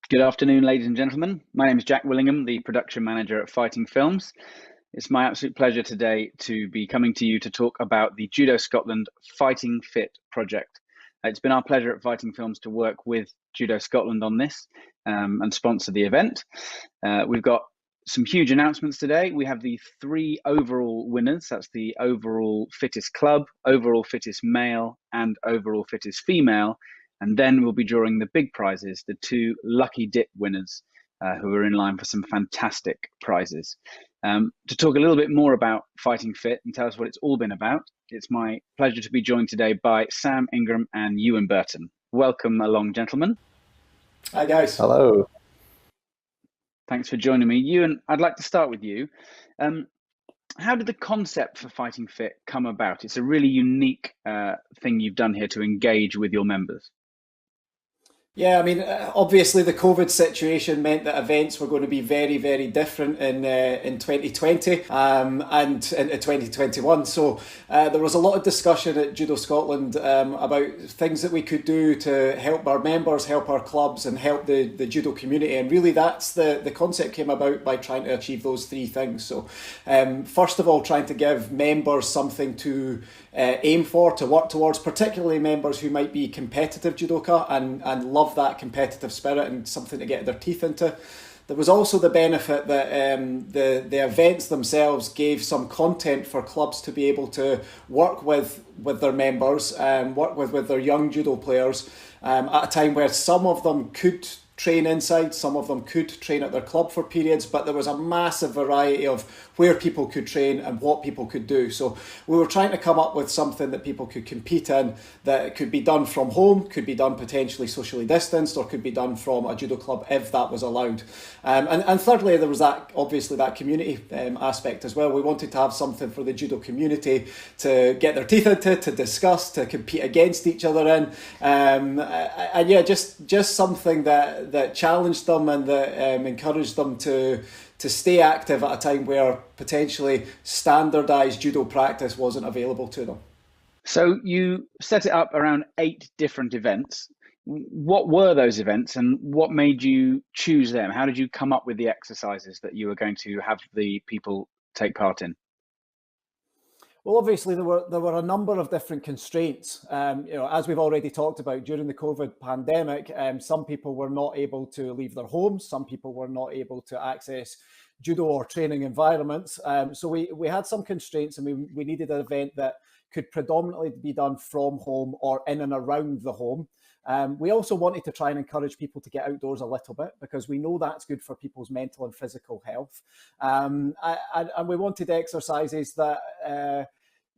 Good afternoon, ladies and gentlemen. My name is Jack Willingham, the production manager at Fighting Films. It's my absolute pleasure today to be coming to you to talk about the Judo Scotland Fighting Fit project. It's been our pleasure at Fighting Films to work with Judo Scotland on this and sponsor the event. We've got some huge announcements today. We have the 3 overall winners. That's the overall fittest club, overall fittest male, and overall fittest female. And then we'll be drawing the big prizes, the 2 lucky dip winners who are in line for some fantastic prizes. To talk a little bit more about Fighting Fit and tell us what it's all been about, it's my pleasure to be joined today by Sam Ingram and Ewan Burton. Welcome along, gentlemen. Hi, guys. Hello. Thanks for joining me. Ewan, I'd like to start with you. How did the concept for Fighting Fit come about? It's a really unique thing you've done here to engage with your members. Yeah, I mean, obviously the COVID situation meant that events were going to be very, very different in 2020 and into 2021. So there was a lot of discussion at Judo Scotland about things that we could do to help our members, help our clubs, and help the judo community. And really, that's the concept came about by trying to achieve those 3 things. So first of all, trying to give members something to aim for, to work towards, particularly members who might be competitive judoka and love that competitive spirit and something to get their teeth into. There was also the benefit that the events themselves gave some content for clubs to be able to work with their members and work with their young judo players at a time where some of them could train inside, some of them could train at their club for periods, but there was a massive variety of where people could train and what people could do. So we were trying to come up with something that people could compete in, that could be done from home, could be done potentially socially distanced, or could be done from a judo club if that was allowed. And thirdly, there was that obviously that community aspect as well. We wanted to have something for the judo community to get their teeth into, to discuss, to compete against each other in, and yeah, just something that challenged them and that encouraged them to stay active at a time where potentially standardised judo practice wasn't available to them. So you set it up around 8 different events. What were those events and what made you choose them? How did you come up with the exercises that you were going to have the people take part in? Well, obviously there were a number of different constraints. As we've already talked about during the COVID pandemic, some people were not able to leave their homes. Some people were not able to access judo or training environments. So we had some constraints, and we needed an event that could predominantly be done from home or in and around the home. We also wanted to try and encourage people to get outdoors a little bit, because we know that's good for people's mental and physical health. And we wanted exercises that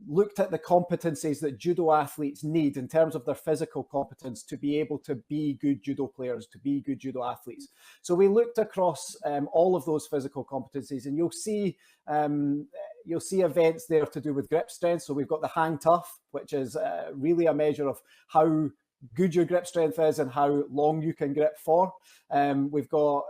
looked at the competencies that judo athletes need in terms of their physical competence to be able to be good judo players, to be good judo athletes. So we looked across all of those physical competencies, and you'll see events there to do with grip strength. So we've got the hang tough, which is really a measure of how good your grip strength is and how long you can grip for. We've got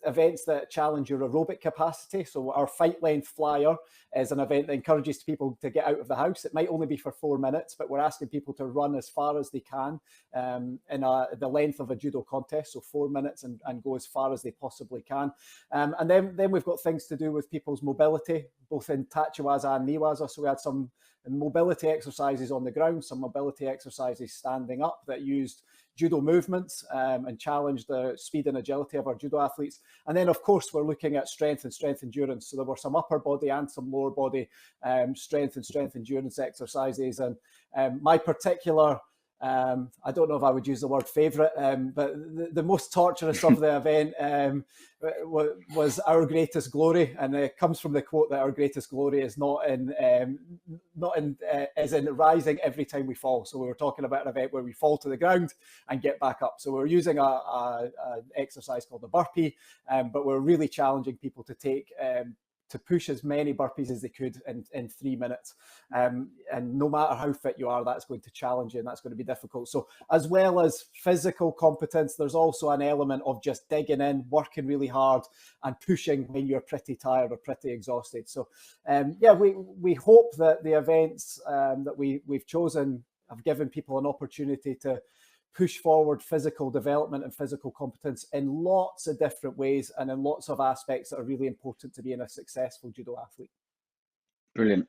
events that challenge your aerobic capacity. So our fight length flyer is an event that encourages people to get out of the house. It might only be for 4 minutes, but we're asking people to run as far as they can in the length of a judo contest, so 4 minutes, and go as far as they possibly can. And then we've got things to do with people's mobility, both in tachiwaza and niwaza. So we had some mobility exercises on the ground, some mobility exercises standing up that used judo movements and challenge the speed and agility of our judo athletes. And then, of course, we're looking at strength and strength endurance. So there were some upper body and some lower body strength and strength endurance exercises. And my particular, I don't know if I would use the word favourite, but the most torturous of the event was Our Greatest Glory, and it comes from the quote that our greatest glory is not in as in rising every time we fall. So we were talking about an event where we fall to the ground and get back up. So we're using an exercise called the burpee, but we're really challenging people to take to push as many burpees as they could in 3 minutes. And no matter how fit you are, that's going to challenge you and that's going to be difficult. So as well as physical competence, there's also an element of just digging in, working really hard and pushing when you're pretty tired or pretty exhausted. So yeah, we hope that the events that we've chosen have given people an opportunity to push forward physical development and physical competence in lots of different ways and in lots of aspects that are really important to being a successful judo athlete. Brilliant.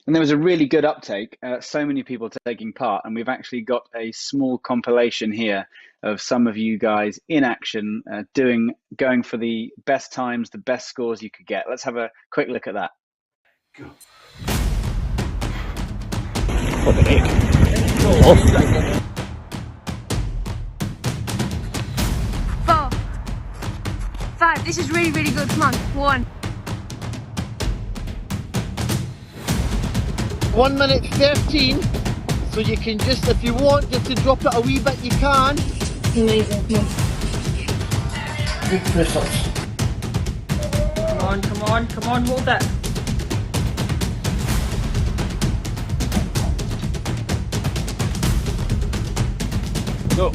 And there was a really good uptake, so many people taking part, and we've actually got a small compilation here of some of you guys in action, going for the best times, the best scores you could get. Let's have a quick look at that. Go. What the heck? Oh. 4, 5, this is really, really good. Come on, 1. 1 minute 13, so you can just, if you want, just to drop it a wee bit, you can. Amazing, come on. Good press-ups. Come on, come on, come on, hold it. Go.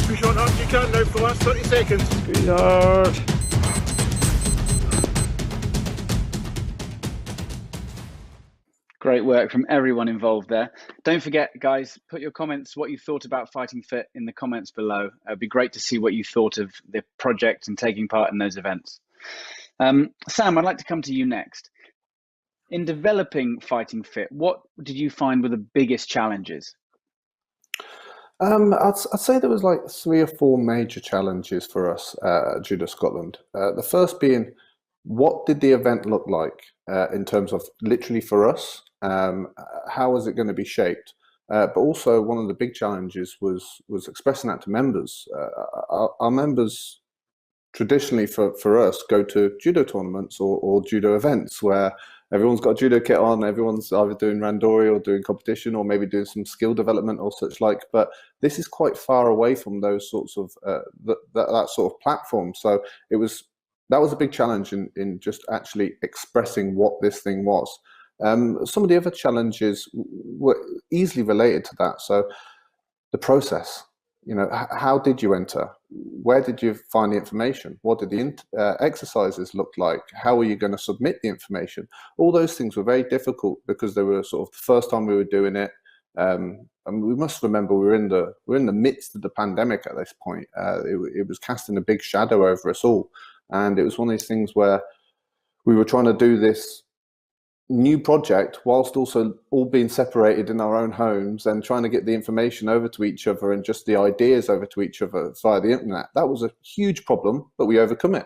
Push on hard as you can now for the last 30 seconds. Squeeze hard. Great work from everyone involved there. Don't forget, guys, put your comments, what you thought about Fighting Fit in the comments below. It'd be great to see what you thought of the project and taking part in those events. Sam, I'd like to come to you next. In developing Fighting Fit, what did you find were the biggest challenges? I'd say there was like 3 or 4 major challenges for us at Judo Scotland. The first being, what did the event look like in terms of literally for us? How was it going to be shaped? But also one of the big challenges was expressing that to members. Our members traditionally for us go to judo tournaments or judo events where everyone's got a judo kit on, everyone's either doing randori or doing competition or maybe doing some skill development or such like, but this is quite far away from those sorts of that sort of platform. So that was a big challenge in just actually expressing what this thing was. Some of the other challenges were easily related to that. So the process, how did you enter? Where did you find the information? What did the exercises look like? How were you going to submit the information? All those things were very difficult because they were sort of the first time we were doing it. And we must remember we're in the midst of the pandemic at this point. It was casting a big shadow over us all. And it was one of these things where we were trying to do this new project whilst also all being separated in our own homes and trying to get the information over to each other and just the ideas over to each other via the internet. That was a huge problem, but we overcome it.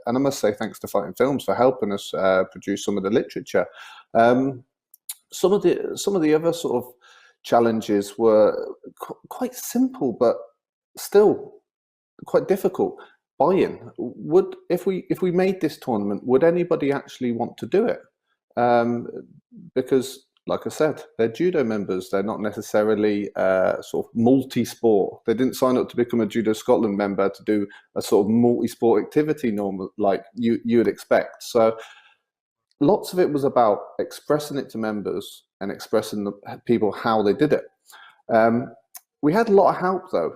And I must say thanks to Fighting Films for helping us produce some of the literature. Some of the other sort of challenges were quite simple, but still quite difficult. Buy-in. If we made this tournament, would anybody actually want to do it? Because, like I said, they're judo members. They're not necessarily sort of multi-sport. They didn't sign up to become a Judo Scotland member to do a sort of multi-sport activity normal like you would expect. So lots of it was about expressing it to members and expressing the people how they did it. We had a lot of help though.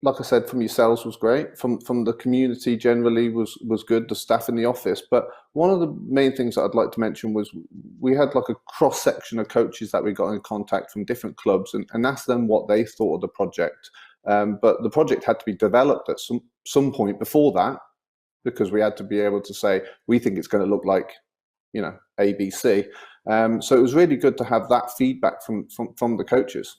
Like I said, from yourselves was great. From the community generally was good. The staff in the office. But one of the main things that I'd like to mention was we had like a cross section of coaches that we got in contact from different clubs and asked them what they thought of the project. But the project had to be developed at some point before that, because we had to be able to say we think it's going to look like, ABC. So it was really good to have that feedback from the coaches.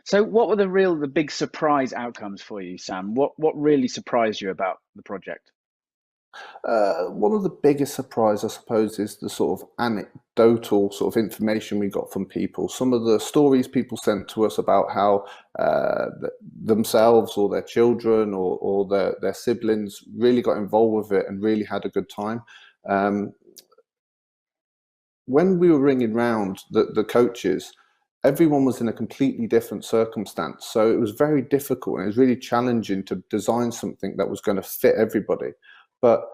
So what were the big surprise outcomes for you, Sam? What really surprised you about the project? One of the biggest surprise, I suppose, is the sort of anecdotal sort of information we got from people. Some of the stories people sent to us about how themselves or their children or their siblings really got involved with it and really had a good time. When we were ringing round the coaches, everyone was in a completely different circumstance. So it was very difficult and it was really challenging to design something that was going to fit everybody. But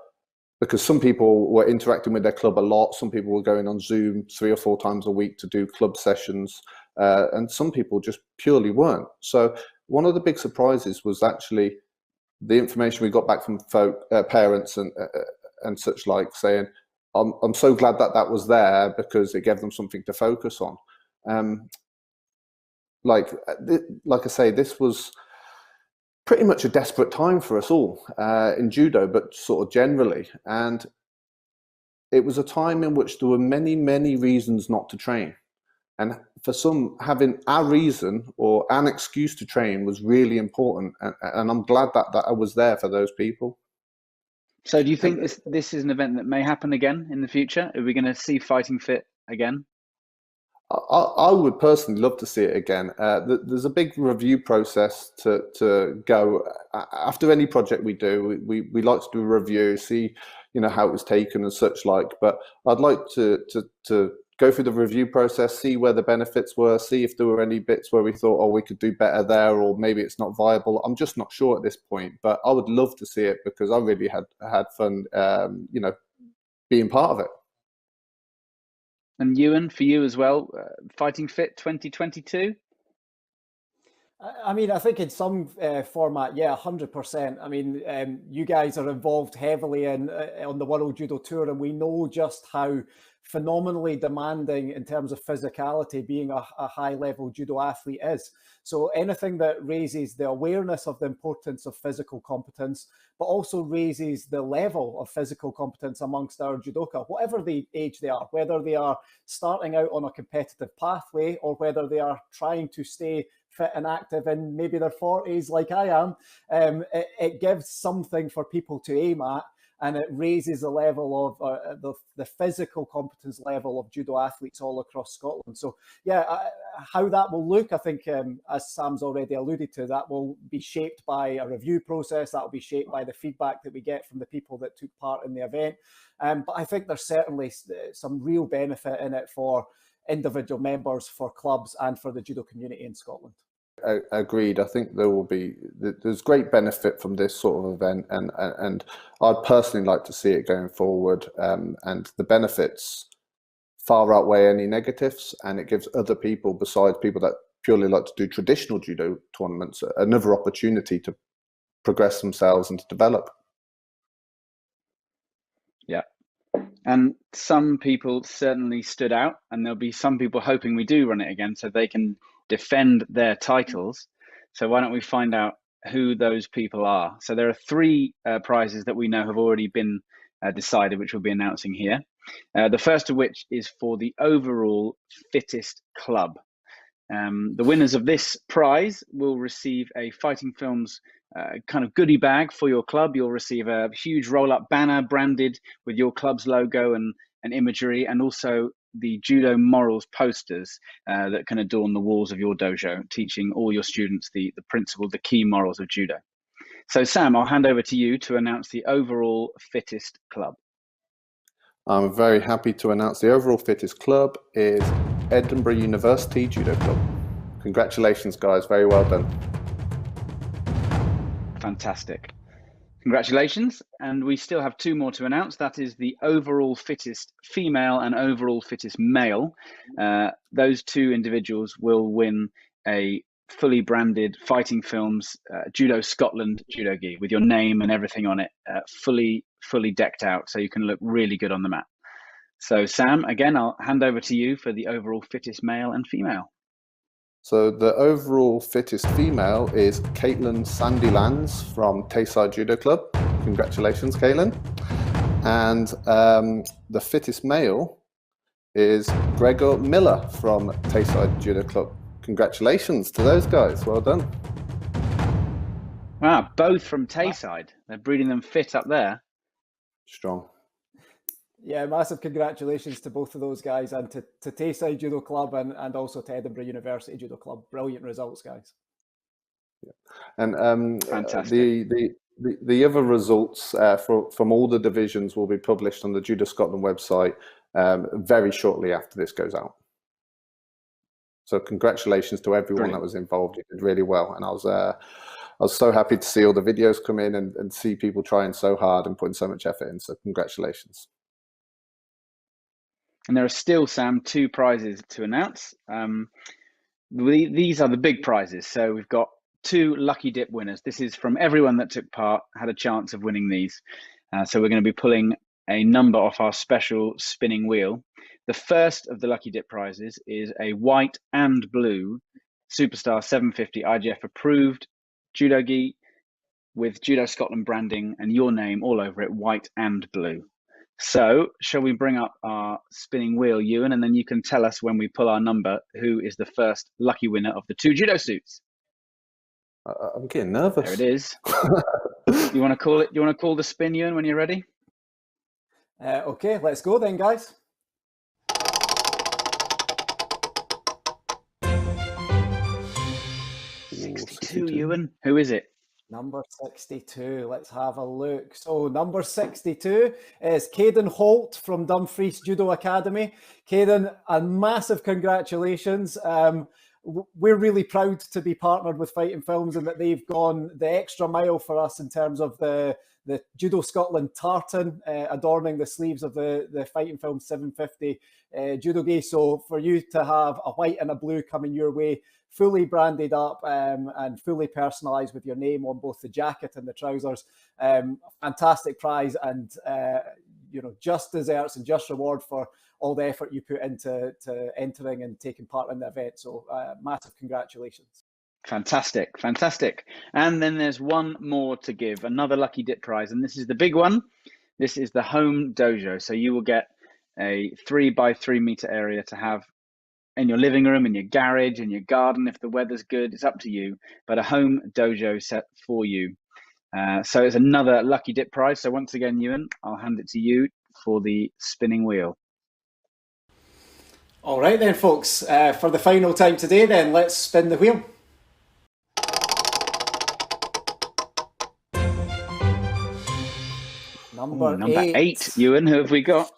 because some people were interacting with their club a lot, some people were going on Zoom 3 or 4 times a week to do club sessions, and some people just purely weren't. So one of the big surprises was actually the information we got back from parents and such like saying, I'm so glad that was there because it gave them something to focus on. like I say, this was pretty much a desperate time for us all in judo, but sort of generally. And it was a time in which there were many, many reasons not to train. And for some, having a reason or an excuse to train was really important. And I'm glad that I was there for those people. So do you think this is an event that may happen again in the future? Are we going to see Fighting Fit again? I would personally love to see it again. There's a big review process to go after any project we do. We like to do a review, see how it was taken and such like. But I'd like to go through the review process, see where the benefits were, see if there were any bits where we thought, oh, we could do better there, or maybe it's not viable. I'm just not sure at this point. But I would love to see it because I really had fun, being part of it. And Ewan, for you as well, Fighting Fit 2022? I mean, I think in some format, yeah, 100%. I mean, you guys are involved heavily on the World Judo Tour, and we know just how phenomenally demanding in terms of physicality being a high-level judo athlete is. So anything that raises the awareness of the importance of physical competence, but also raises the level of physical competence amongst our judoka, whatever the age they are, whether they are starting out on a competitive pathway or whether they are trying to stay fit and active in maybe their 40s like I am, it gives something for people to aim at, and it raises the level of the physical competence level of judo athletes all across Scotland. So yeah, how that will look, I think, as Sam's already alluded to, that will be shaped by a review process, that will be shaped by the feedback that we get from the people that took part in the event. But I think there's certainly some real benefit in it for individual members, for clubs, and for the judo community in Scotland. Agreed. I think there's great benefit from this sort of event, and I'd personally like to see it going forward. And the benefits far outweigh any negatives, and it gives other people, besides people that purely like to do traditional judo tournaments, another opportunity to progress themselves and to develop. Yeah. And some people certainly stood out, and there'll be some people hoping we do run it again so they can defend their titles. So why don't we find out who those people are? So there are three prizes that we know have already been decided, which we'll be announcing here. The first of which is for the overall fittest club. The winners of this prize will receive a Fighting Films kind of goodie bag for your club. You'll receive a huge roll-up banner branded with your club's logo and imagery, and also the Judo Morals posters that can adorn the walls of your dojo, teaching all your students the principle, the key morals of judo. So Sam, I'll hand over to you to announce the overall fittest club. I'm very happy to announce the overall fittest club is Edinburgh University Judo Club. Congratulations, guys. Very well done. Fantastic. Congratulations. And we still have two more to announce. That is the overall fittest female and overall fittest male. Those two individuals will win a fully branded Fighting Films Judo Scotland judo gi with your name and everything on it, fully decked out, so you can look really good on the mat. So Sam, again, I'll hand over to you for the overall fittest male and female. So the overall fittest female is Caitlin Sandilands from Tayside Judo Club. Congratulations, Caitlin. And the fittest male is Gregor Miller from Tayside Judo Club. Congratulations to those guys. Well done. Wow, both from Tayside. They're breeding them fit up there. Strong. Yeah, massive congratulations to both of those guys, and to Tayside Judo Club and also to Edinburgh University Judo Club. Brilliant results, guys. Yeah. And fantastic. The other results from all the divisions will be published on the Judo Scotland website very shortly after this goes out. So congratulations to everyone that was involved. You did really well, and I was so happy to see all the videos come in and see people trying so hard and putting so much effort in. So congratulations. And there are still, Sam, two prizes to announce. These are the big prizes. So we've got two Lucky Dip winners. This is from everyone that took part, had a chance of winning these. So we're going to be pulling a number off our special spinning wheel. The first of the Lucky Dip prizes is a white and blue Superstar 750 IGF approved judo gi with Judo Scotland branding and your name all over it, white and blue. So shall we bring up our spinning wheel, Ewan, and then you can tell us when we pull our number who is the first lucky winner of the 2 judo suits. I'm getting nervous. There it is. You want to call it? You want to call the spin, Ewan, when you're ready? Okay, let's go then, guys. Ooh, 62, Ewan. Who is it? Number 62, let's have a look. So number 62 is Caden Holt from Dumfries Judo Academy. Caden, a massive congratulations. We're really proud to be partnered with Fighting Films and that they've gone the extra mile for us in terms of the Judo Scotland tartan adorning the sleeves of the Fighting Films 750 judo gi. So for you to have a white and a blue coming your way, fully branded up and fully personalised with your name on both the jacket and the trousers, fantastic prize, and just desserts and just reward for all the effort you put into entering and taking part in the event. So massive congratulations. Fantastic. And then there's one more to give, another lucky dip prize, and this is the big one. This is the home dojo. So you will get a 3 by 3 meter area to have in your living room, in your garage, in your garden. If the weather's good, it's up to you, but a home dojo set for you. So it's another lucky dip prize. So once again, Ewan, I'll hand it to you for the spinning wheel. All right then, folks, for the final time today, then let's spin the wheel. Number 8, Ewan, who have we got?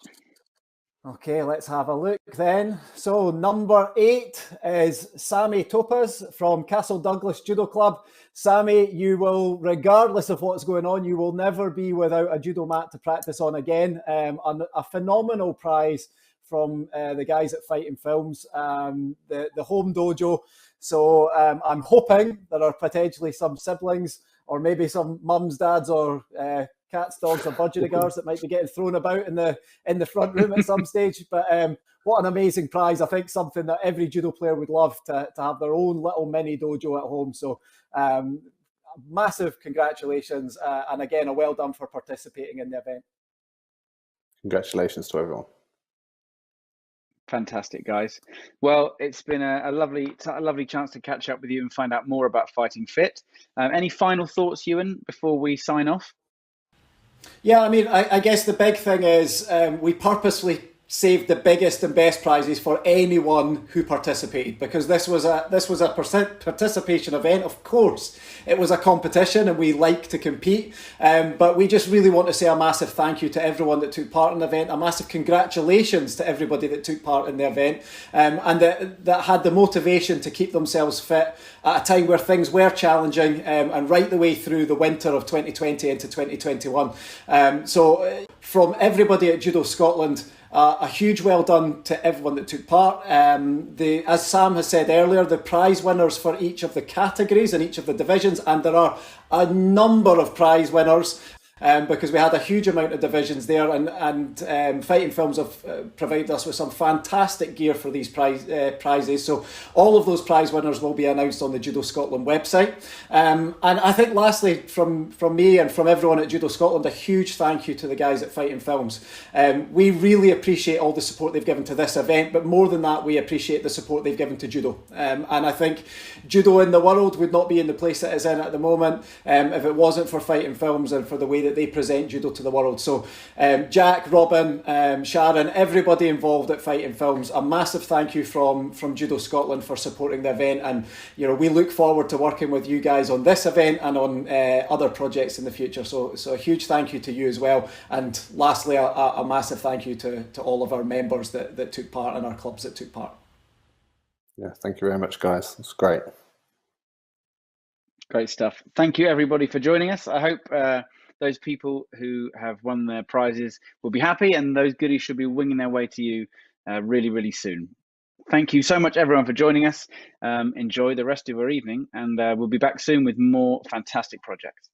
Okay, let's have a look then. So number 8 is Sammy Topaz from Castle Douglas Judo Club. Sammy, you will, regardless of what's going on, you will never be without a judo mat to practice on again. A phenomenal prize from the guys at Fighting Films, the home dojo. So I'm hoping there are potentially some siblings or maybe some mums, dads, or cats, dogs, or budgerigars that might be getting thrown about in the front room at some stage. But what an amazing prize. I think something that every judo player would love to have their own little mini dojo at home. So massive congratulations. And again, a well done for participating in the event. Congratulations to everyone. Fantastic, guys. Well, it's been a lovely chance to catch up with you and find out more about Fighting Fit. Any final thoughts, Ewan, before we sign off? Yeah, I mean, I guess the big thing is we purposely saved the biggest and best prizes for anyone who participated, because this was a participation event. Of course, it was a competition and we like to compete, but we just really want to say a massive thank you to everyone that took part in the event, a massive congratulations to everybody that took part in the event, and that had the motivation to keep themselves fit at a time where things were challenging, and right the way through the winter of 2020 into 2021. So from everybody at Judo Scotland, a huge well done to everyone that took part. As Sam has said earlier, the prize winners for each of the categories and each of the divisions, and there are a number of prize winners, because we had a huge amount of divisions there, and Fighting Films have provided us with some fantastic gear for these prizes. So all of those prize winners will be announced on the Judo Scotland website. And I think lastly, from me and from everyone at Judo Scotland, a huge thank you to the guys at Fighting Films. We really appreciate all the support they've given to this event, but more than that, we appreciate the support they've given to judo. And I think judo in the world would not be in the place it is in at the moment if it wasn't for Fighting Films and for the way that they present judo to the world. So Jack, Robin, Sharon, everybody involved at Fighting Films, a massive thank you from Judo Scotland for supporting the event, and we look forward to working with you guys on this event and on other projects in the future. So a huge thank you to you as well, and lastly a massive thank you to all of our members that took part and our clubs that took part. Yeah, thank you very much, guys. It's great. Great stuff. Thank you, everybody, for joining us. I hope those people who have won their prizes will be happy, and those goodies should be winging their way to you really, really soon. Thank you so much, everyone, for joining us. Enjoy the rest of your evening, and we'll be back soon with more fantastic projects.